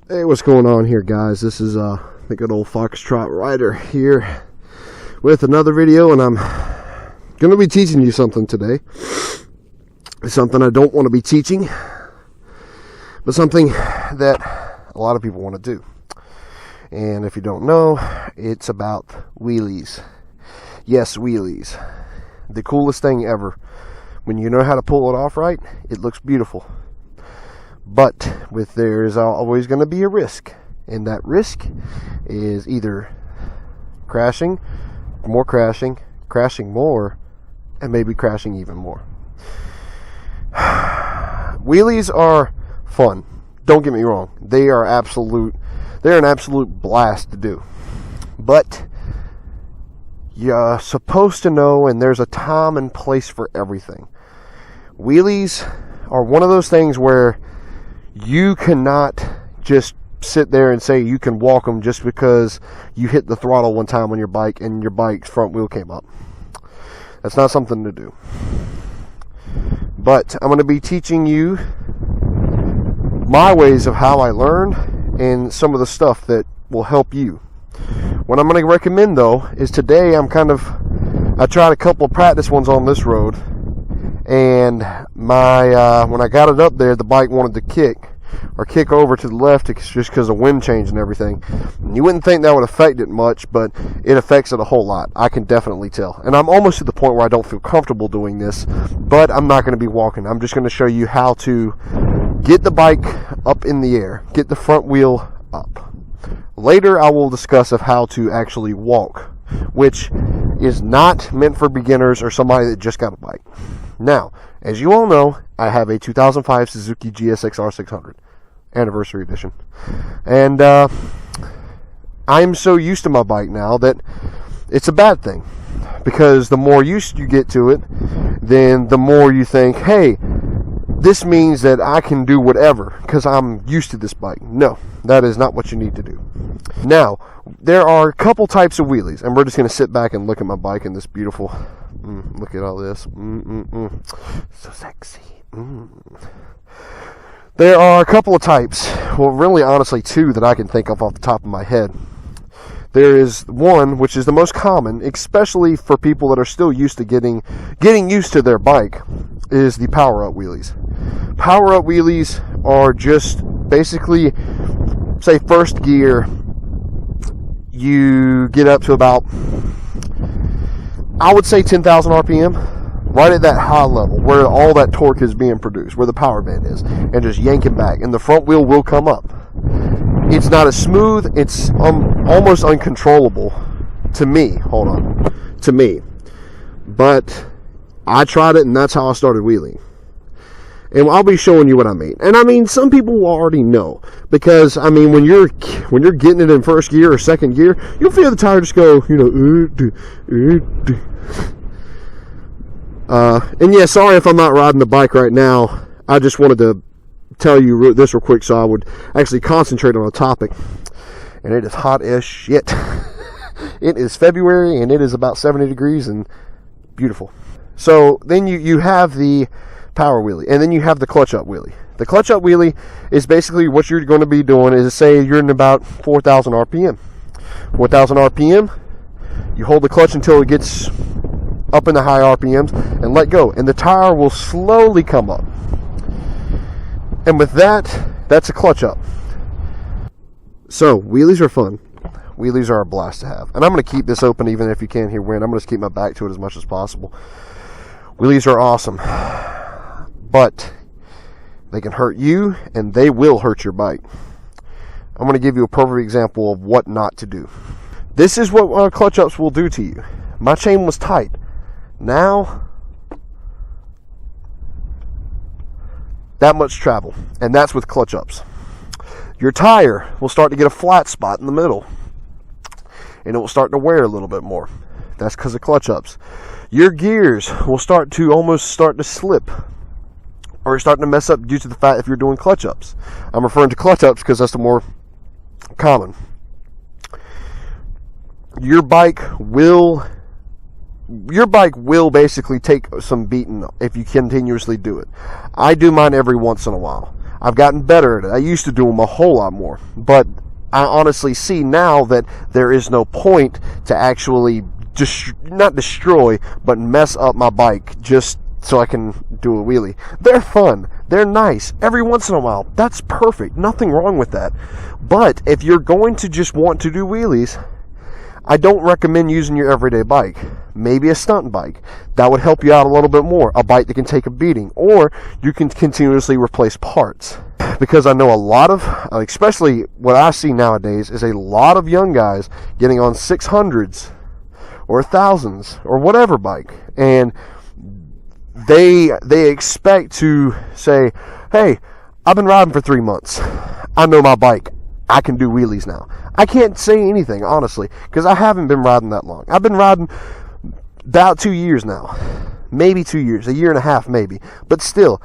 Hey, what's going on here, guys? This is the good old Foxtrot Rider here with another video, and I'm going to be teaching you something today. It's something I don't want to be teaching, but something that a lot of people want to do. And if you don't know, it's about wheelies. Yes, wheelies. The coolest thing ever. When you know how to pull it off right, it looks beautiful. But there is always going to be a risk, and that risk is either crashing more, and maybe crashing even more. Wheelies are fun. Don't get me wrong; they're an absolute blast to do. But you're supposed to know, and there's a time and place for everything. Wheelies are one of those things where you cannot just sit there and say you can walk them just because you hit the throttle one time on your bike and your bike's front wheel came up. That's not something to do. But I'm going to be teaching you my ways of how I learned and some of the stuff that will help you. What I'm going to recommend, though, is today I tried a couple of practice ones on this road, and when I got it up there, the bike wanted to kick over to the left just because of wind change and everything. And you wouldn't think that would affect it much, but it affects it a whole lot. I can definitely tell. And I'm almost to the point where I don't feel comfortable doing this, but I'm not going to be walking. I'm just going to show you how to get the bike up in the air, get the front wheel up. Later, I will discuss of how to actually walk, which is not meant for beginners or somebody that just got a bike. Now, as you all know, I have a 2005 Suzuki GSX R600 Anniversary Edition. And I'm so used to my bike now that it's a bad thing. Because the more used you get to it, then the more you think, hey, this means that I can do whatever because I'm used to this bike. No, that is not what you need to do. Now, there are a couple types of wheelies, and we're just going to sit back and look at my bike in this beautiful... look at all this. So sexy. There are a couple of types. Well, really, honestly, two that I can think of off the top of my head. There is one, which is the most common, especially for people that are still used to getting used to their bike, is the power-up wheelies. Power-up wheelies are just basically, say, first gear, you get up to about, I would say 10,000 RPM, right at that high level where all that torque is being produced, where the power band is, and just yanking back, and the front wheel will come up. It's not as smooth, it's almost uncontrollable to me. To me. But I tried it, and that's how I started wheeling. And I'll be showing you what I mean. And I mean, some people will already know, because I mean, when you're getting it in first gear or second gear, you'll feel the tire just go, and yeah, sorry if I'm not riding the bike right now. I just wanted to tell you this real quick so I would actually concentrate on a topic. And it is hot as shit. It is February, and it is about 70 degrees and beautiful. So then you have the power wheelie, and then you have the clutch up wheelie. The clutch up wheelie is basically what you're going to be doing is, say you're in about 4,000 RPM. 4,000 RPM, you hold the clutch until it gets up in the high RPMs and let go, and the tire will slowly come up. And with that, that's a clutch up. So, wheelies are fun. Wheelies are a blast to have. And I'm going to keep this open even if you can't hear wind. I'm going to keep my back to it as much as possible. Wheelies are awesome. But they can hurt you, and they will hurt your bike. I'm going to give you a perfect example of what not to do. This is what clutch ups will do to you. My chain was tight. Now, that much travel, and that's with clutch ups. Your tire will start to get a flat spot in the middle, and it will start to wear a little bit more. That's because of clutch ups. Your gears will start to slip, or starting to mess up due to the fact if you're doing clutch ups. I'm referring to clutch ups because that's the more common. Your bike will basically take some beating if you continuously do it. I do mine every once in a while. I've gotten better at it. I used to do them a whole lot more, but I honestly see now that there is no point to actually not destroy, but mess up my bike just so I can do a wheelie. They're fun. They're nice. Every once in a while. That's perfect. Nothing wrong with that. But if you're going to just want to do wheelies, I don't recommend using your everyday bike. Maybe a stunt bike. That would help you out a little bit more. A bike that can take a beating. Or you can continuously replace parts. Because I know a lot of, especially what I see nowadays, is a lot of young guys getting on 600s or 1000s or whatever bike. And they expect to say, hey, I've been riding for 3 months. I know my bike. I can do wheelies now. I can't say anything, honestly, because I haven't been riding that long. I've been riding about 2 years now. Maybe 2 years. A year and a half, maybe. But still,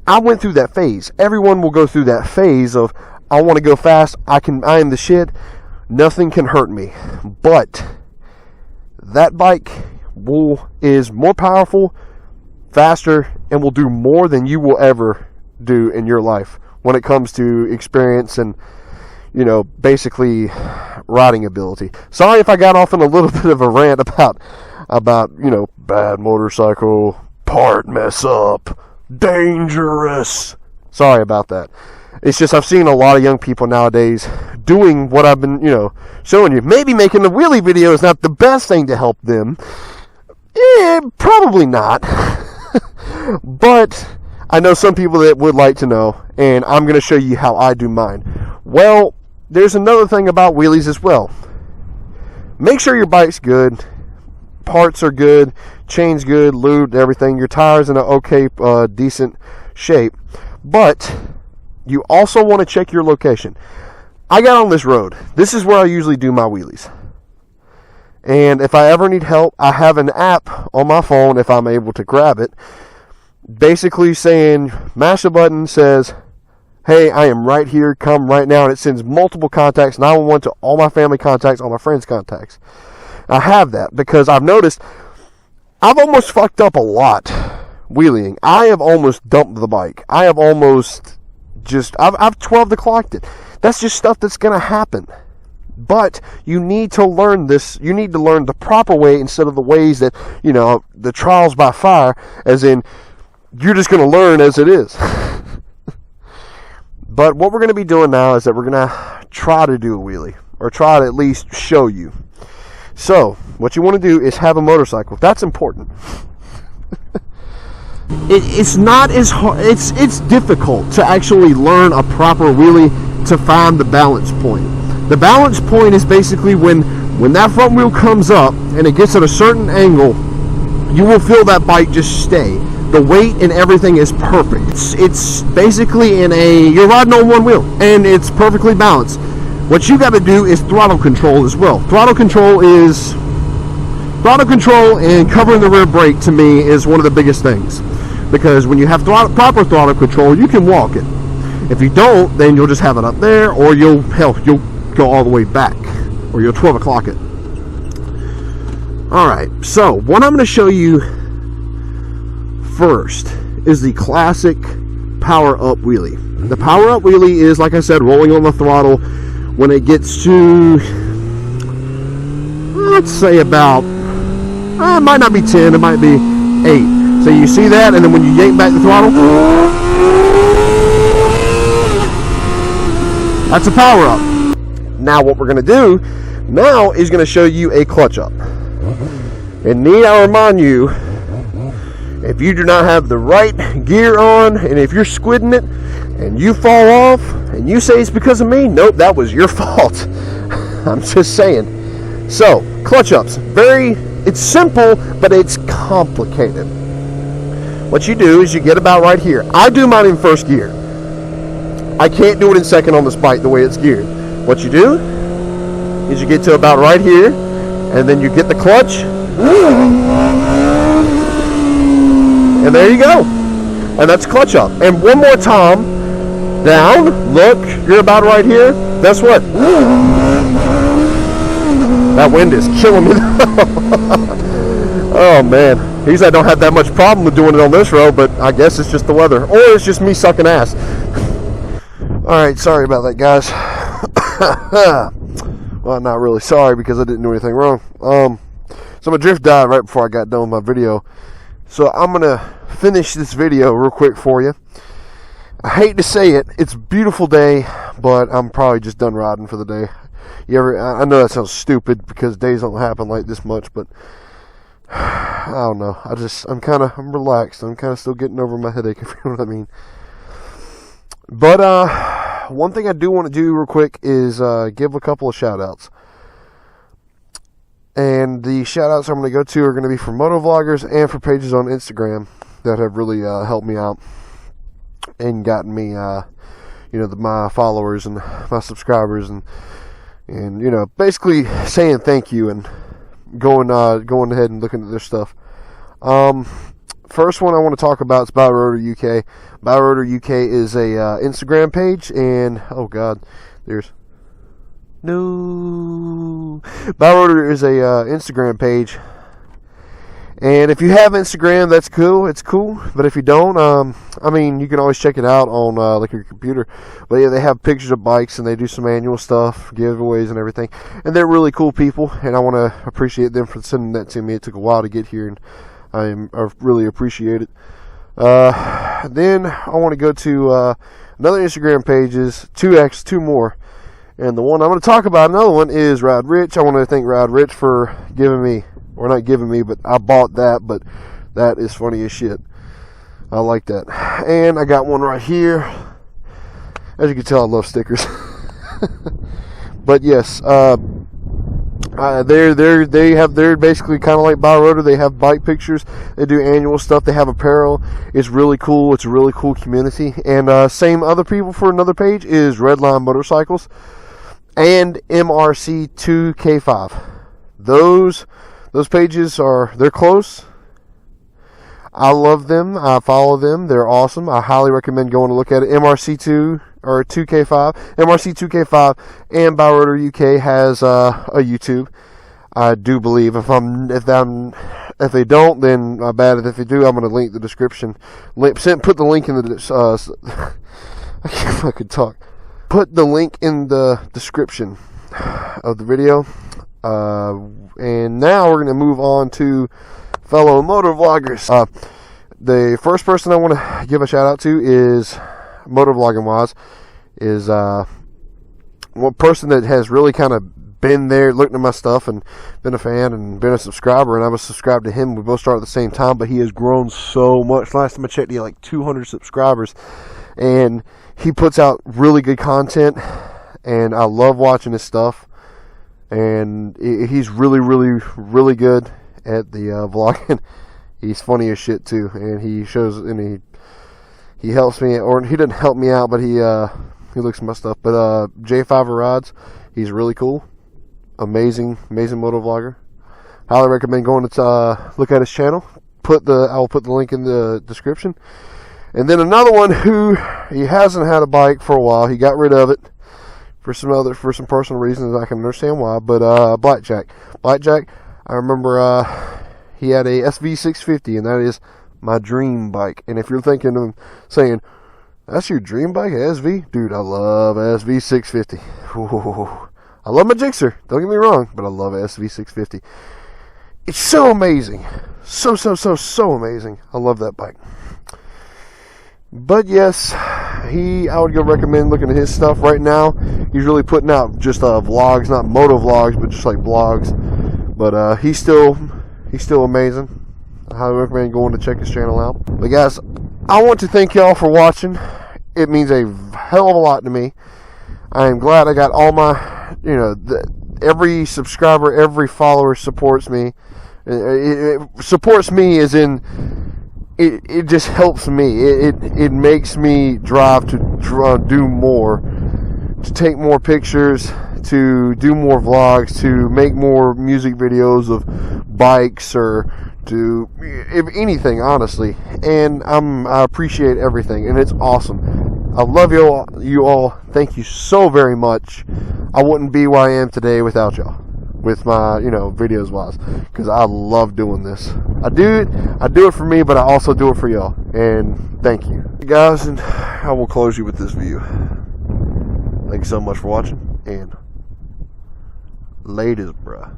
I went through that phase. Everyone will go through that phase of, I want to go fast. I am the shit. Nothing can hurt me. But that bike is more powerful, faster, and will do more than you will ever do in your life when it comes to experience and, basically riding ability. Sorry if I got off on a little bit of a rant about bad motorcycle, part mess up, dangerous. Sorry about that. It's just I've seen a lot of young people nowadays doing what I've been, showing you. Maybe making a wheelie video is not the best thing to help them. Probably not. But I know some people that would like to know, and I'm going to show you how I do mine. Well, there's another thing about wheelies as well. Make sure your bike's good, parts are good, chain's good, lubed, everything. Your tires in an okay, decent shape. But you also want to check your location. I got on this road. This is where I usually do my wheelies. And if I ever need help, I have an app on my phone if I'm able to grab it. Basically saying, mash a button, says, hey, I am right here, come right now. And it sends multiple contacts, 911 to all my family contacts, all my friends' contacts. I have that because I've noticed I've almost fucked up a lot wheeling. I have almost dumped the bike. I have almost I've 12 o'clocked it. That's just stuff that's going to happen. But you need to learn this. You need to learn the proper way instead of the ways that, the trials by fire, as in, you're just going to learn as it is. But what we're going to be doing now is that we're going to try to do a wheelie, or try to at least show you. So, what you want to do is have a motorcycle. That's important. It's not as hard. It's difficult to actually learn a proper wheelie to find the balance point. The balance point is basically when that front wheel comes up and it gets at a certain angle, you will feel that bike just stay. The weight and everything is perfect. It's basically you're riding on one wheel and it's perfectly balanced. What you got to do is throttle control as well. Throttle control and covering the rear brake to me is one of the biggest things. Because when you have proper throttle control, you can walk it. If you don't, then you'll just have it up there, or you'll go all the way back, or you'll 12 o'clock it. Alright, so what I'm going to show you first is the classic power up wheelie. The power up wheelie is, like I said, rolling on the throttle when it gets to, let's say about, it might not be 10, it might be 8. So you see that, and then when you yank back the throttle, that's a power up. Now what we're going to do now is going to show you a clutch up. And need I remind you, if you do not have the right gear on, and if you're squidding it, and you fall off, and you say it's because of me, nope, that was your fault. I'm just saying. So, clutch ups. It's simple, but it's complicated. What you do is you get about right here. I do mine in first gear. I can't do it in second on this bike the way it's geared. What you do is you get to about right here, and then you get the clutch, and there you go. And that's clutch up. And one more time, down, look, you're about right here. Guess what? That wind is killing me. Oh man, at least I don't have that much problem with doing it on this road, but I guess it's just the weather, or it's just me sucking ass. Alright, sorry about that, guys. Well, not really sorry because I didn't do anything wrong. So my drift died right before I got done with my video. So I'm going to finish this video real quick for you. I hate to say it, it's a beautiful day, but I'm probably just done riding for the day. I know that sounds stupid because days don't happen like this much, but I don't know. I'm relaxed. I'm kind of still getting over my headache, if you know what I mean. But one thing I do want to do real quick is give a couple of shout outs. And the shout outs I'm going to go to are going to be for motovloggers and for pages on Instagram that have really helped me out and gotten me my followers and my subscribers and basically saying thank you and going ahead and looking at their stuff. First one I want to talk about is BirotarUK. BirotarUK is a Instagram page, and oh god, Birotar is a Instagram page, and if you have Instagram, that's cool. It's cool, but if you don't, you can always check it out on your computer. But yeah, they have pictures of bikes and they do some annual stuff, giveaways and everything, and they're really cool people. And I want to appreciate them for sending that to me. It took a while to get here, and I really appreciate it. Then I want to go to another Instagram page, is two more. And the one I'm going to talk about, another one, is Ride Rich. I want to thank Ride Rich for giving me, or not giving me, but I bought that, but that is funny as shit. I like that. And I got one right here. As you can tell, I love stickers. But yes, they're basically kind of like Birotar. They have bike pictures. They do annual stuff. They have apparel. It's really cool. It's a really cool community. And same other people for another page is Redline Motorcycles and MRC2K5. Those pages they're close. I love them. I follow them. They're awesome. I highly recommend going to look at it. MRC2 or 2K5, MRC2K5, and BirotarUK has a YouTube. I do believe. If they don't, then my bad. If they do, I'm going to link the description. Put the link in the I can't fucking talk. Put the link in the description of the video. And now we're going to move on to fellow motovloggers. The first person I want to give a shout out to is, motovlogging wise, is one person that has really kind of been there, looked at my stuff and been a fan and been a subscriber, and I was subscribed to him. We both started at the same time, but he has grown so much. Last time I checked, he had like 200 subscribers, and he puts out really good content, and I love watching his stuff. And he's really, really, really good at the vlogging. He's funny as shit too, and he shows, and he helps me, or he doesn't help me out, but he looks at my stuff. But Jayfiver Rides, he's really cool, amazing motovlogger. Highly recommend going to look at his channel. I will put the link in the description. And then another one who he hasn't had a bike for a while. He got rid of it for some personal reasons. I can understand why. But Blackjack, I remember he had a SV650, and that is my dream bike. And if you're thinking of saying, that's your dream bike, SV? Dude, I love SV650. Ooh. I love my Gixxer, don't get me wrong, but I love SV650. It's so amazing. So amazing. I love that bike. But yes, I would go recommend looking at his stuff right now. He's really putting out just vlogs, not moto vlogs, but just like vlogs. But he's still amazing. I highly recommend going to check his channel out. But guys, I want to thank y'all for watching. It means a hell of a lot to me. I am glad I got all my, every subscriber, every follower supports me. It supports me as in, it just helps me. It makes me drive to do more, to take more pictures, to do more vlogs, to make more music videos of bikes, or to anything, honestly. And I appreciate everything, and it's awesome. I love you all. Thank you so very much. I wouldn't be where I am today without y'all, with my videos wise, because I love doing this. I do it for me, but I also do it for y'all. And thank you guys, and I will close you with this view. Thank you so much for watching, and ladies, bruh.